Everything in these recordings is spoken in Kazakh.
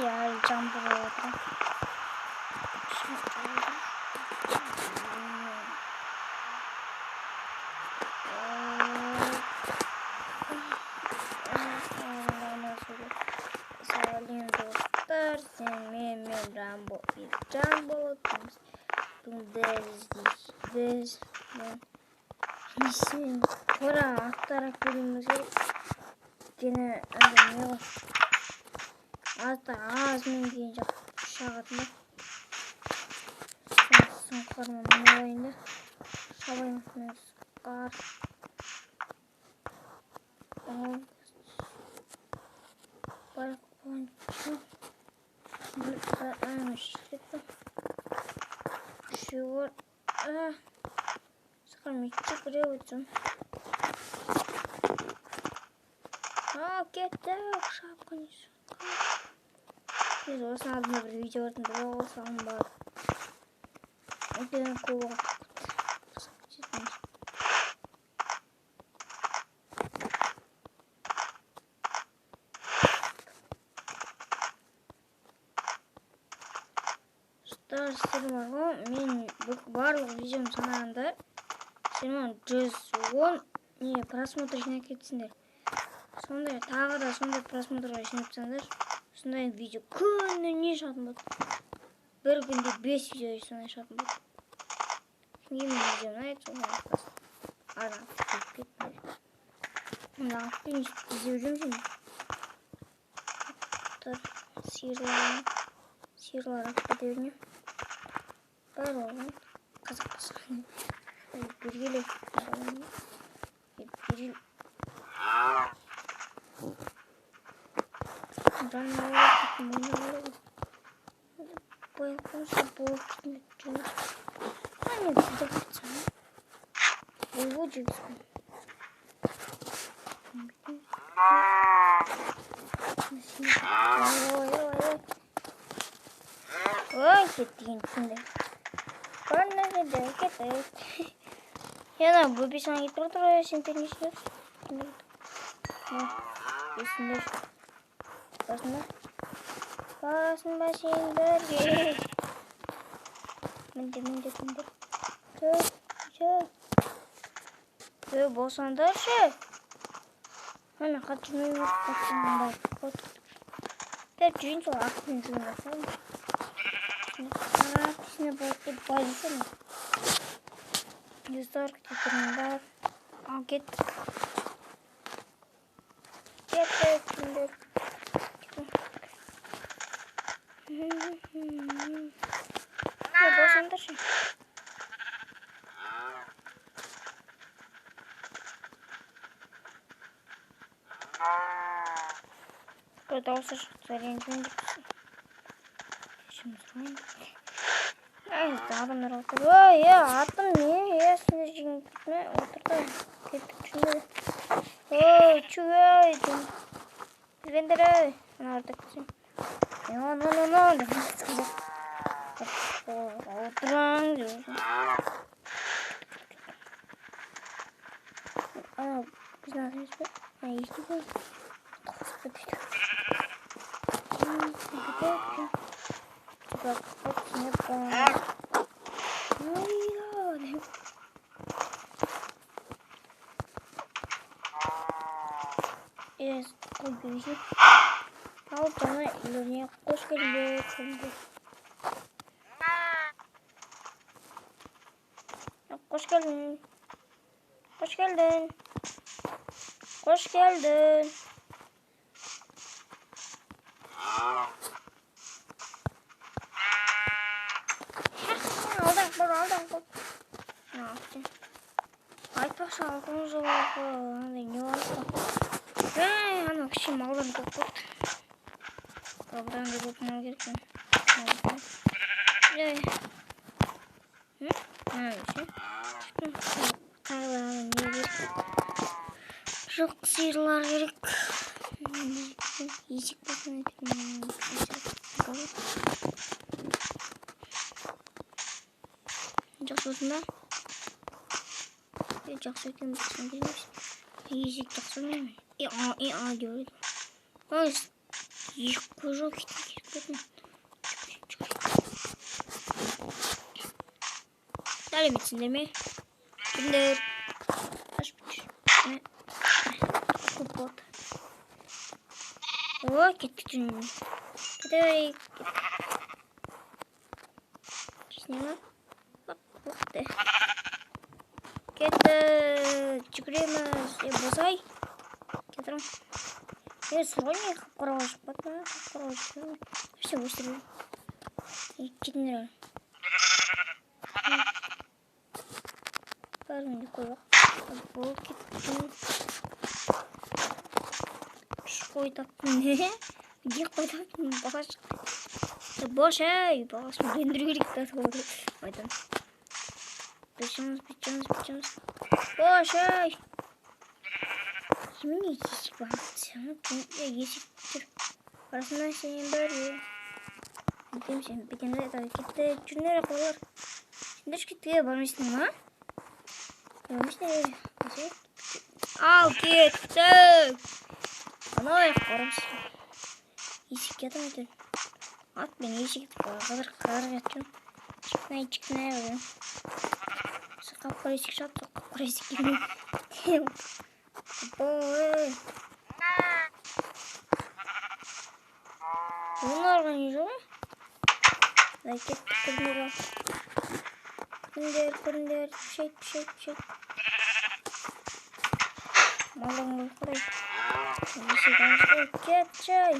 Ya cam buraya. Салим достар, мен Рамбо и Джамбо. Біз несін тура аттара көреміз өйткені не аты азмен кейін жақ шағатында сұңқармен мұнайында шабаймын сұңқар балқончу шуыр сықармекте біреу өтсін кетті шапқын біз осының алдында бір видеодан бір олсағым бар өйткені көп сіздер бар ғой мен барлық видеом санағанда сен 110 не просмотр жинап кетсіңдер сондай тағы да сондай просмотрға жинапсаңдар сондай видео күніне шығатын болады бір күнде 5 видео сондай шығатын болады кімге мен видео ұнайды сондай іздеп жүрмін сиырлар кете беріне бар оған қазақ басқан бергелі ой кеттеген түсінде бар нәрседе кетеді яна бөбесің кетіп отыр сен пернешілер есіңдер басын ба сендер міндет болсаңдаршы ана қатты жүрмей дәп жүрейін сол артын жүрген жасаймын Сіне болады деп байлысың жүздер кетірін бар ал кеттік кеттік болсаңдаршы бір дауысы шықты ренжімен депсің адамдар отыр ой атым не сендер жеген кетме отырды кеттік түсінбеді ой чуй жүргендер ой ана артық кетсең отыраң ана біздің атымыз ба ешті ғой қосып дейді Ой, бережи. Ал бана үйлеріне қош келдіңдер. Қош келдің. Қош келдің. Қош келдің. Алдан қор. Айтпақшы алқымыз оларға андай не бар ғой. Ана кіші малдан көп болды. Бұдан да көп мал керек. Жоқ, сиырлар керек. Есек болсын жақсы болсын ба? жақсы екен болсын демейсің. Есек жақсы ойнаймын. Görдüm. Ой, екі қожа кеткен. Сәлеметсіңдер ме? Кімдер? Ашып тұр. Көп болды. О, кеттік жүрмін. Кете берейік. Сінема? Бұқты. Кетті. Жүгіреміз. Босай. Кетірім. Сұрғай не қап-қарауға шықпады ма? Қап-қарауға шықпады ма? Все, өсіріп. Кетіндер. Бәрін де қойбақ. Бұл кеттім. Қой таптым не? Где қой таптым? Баға шықты. Бош әй! Бағасын бендіру керек таты болды. Айтам. Бечіміз. Бош әй! Еміне есік бағытсың? Есік тұр. Арасынан сенен бар е. Бетем сен. Бетемді айтады. Кетті. Жүрнері қойлар. Сендер кетті. Бармайсың ма? Бармайсың. Ал кетті. Анай қарымсың. Есік ятым өтін. Ат мен есік қазір жатқан. Чикнай өтін. Қап-қара есік шапты. Қап-қара есік келмей. Ой. Оны арған не жоқ? Дай кетті көріндер ал. Көріндер. Пішет. Малың ой құрай. Есек аныштай. Кетшай.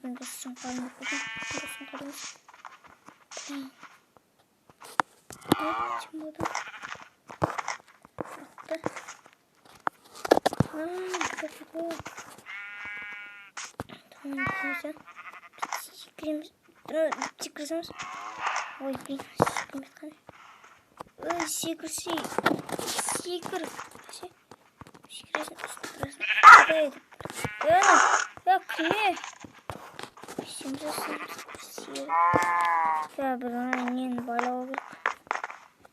Мен дұрысын қалын өтпедім. Дұрысын қалымыз. Чем буду? Атты. Как такое? Tamam, güzel. Секірсіміз. Ой, блин, секірмет қане. Ой, секірсей. Секіресің, үстіресің. Кіме? Бір нені байлауы керек.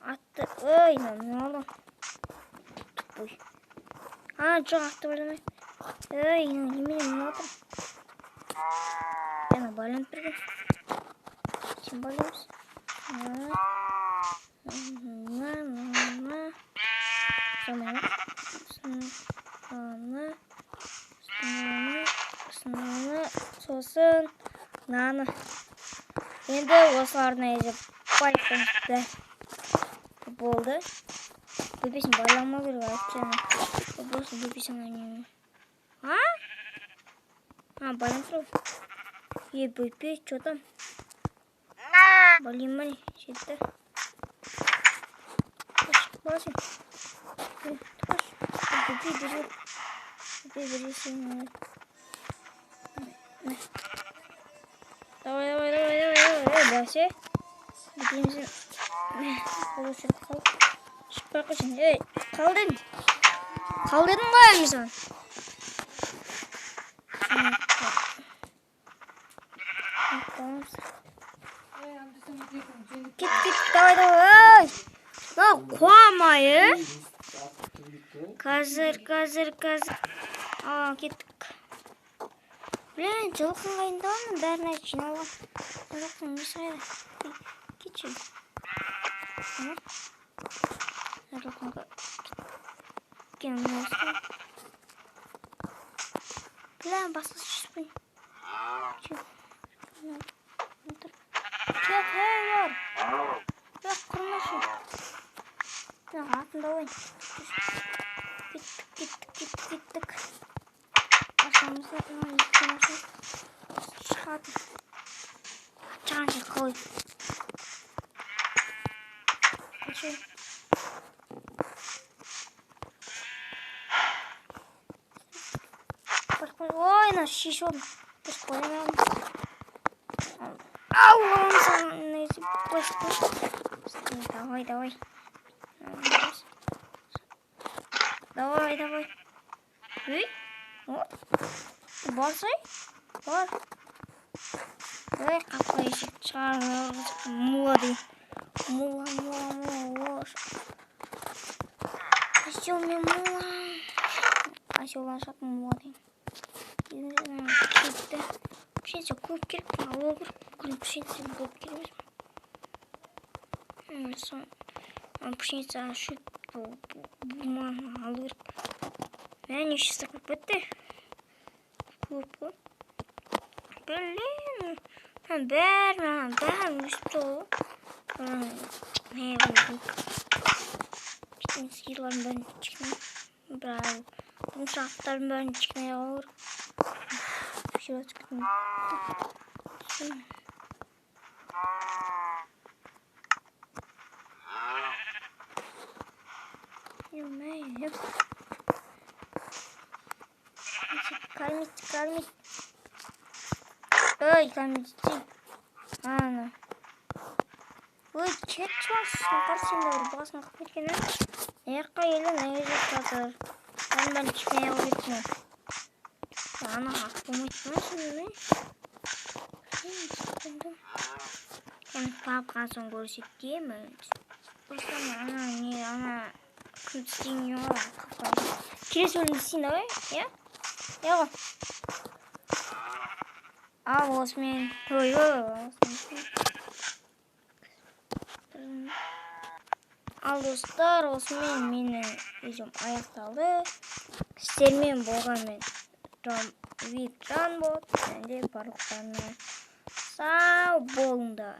Атты, ой, не олым. Ой. Жоқ, атты байламай. Ой, немене не отыр. Яна байланып бірге. Сен байлаймыз. Сосын наны. Енді осыларына езіп байланды. Болды. Бөпесін байланма керек айтқаны. Просто бөпесін айнемі. Байланып тұру. Бөпе, что там? Блин, жетті. Басын. Бөпе бересің. Давай. Бәсе. Бөпемізін. Қолы сүріп қалып. Шықпай қойсын. Қалдың ба әмізан? Кет, давай. Қуамайы. Қазір. Кеттік. Блин, жылқын қайындауын бәрін айт жиналған. Жылқын не сайды? Кетші. Жылқынға кеткен мұнайсың. Блин, басқасы шыспын. Кет, бар. Бірақ құрмашы. Атын давай. Кеттік. Ашамызда екі машын шығады. Чағанша қой. Қашай. Ой, наш шишон. Біз қоймауым. Ау, плащ. Давай. Давай. Ой, вот. Барсай? Бар. ой қапқа есек шығарып мула дейді мула осел мен мула оселдан шығатын мула деймін пшеница көп керек алу керек бүкіл пшеница болып керек емес пшеница шөп буманы алу керек мә неше стакан бітті көп қой блин бәрі өсіп тұр ғой сиырлардың бәрін кішкене бірақ құмшақтардың бәрін кішкене алу керек кормить ой кормить ана ой кетіп жатсың қарсеңдер басын қып кеткен жаққа елі неге жеп жатыр оның бәрін кішкене алып кеттім ана ақ болмайды ма сені папқан соң көрсетеміз ана кім істейін келесі бөлімде істейін давай иә ғой ал осымен ал достар осымен менің видеом аяқталды сіздермен болғанмен Жанболат және барлықтарына сау болыңдар.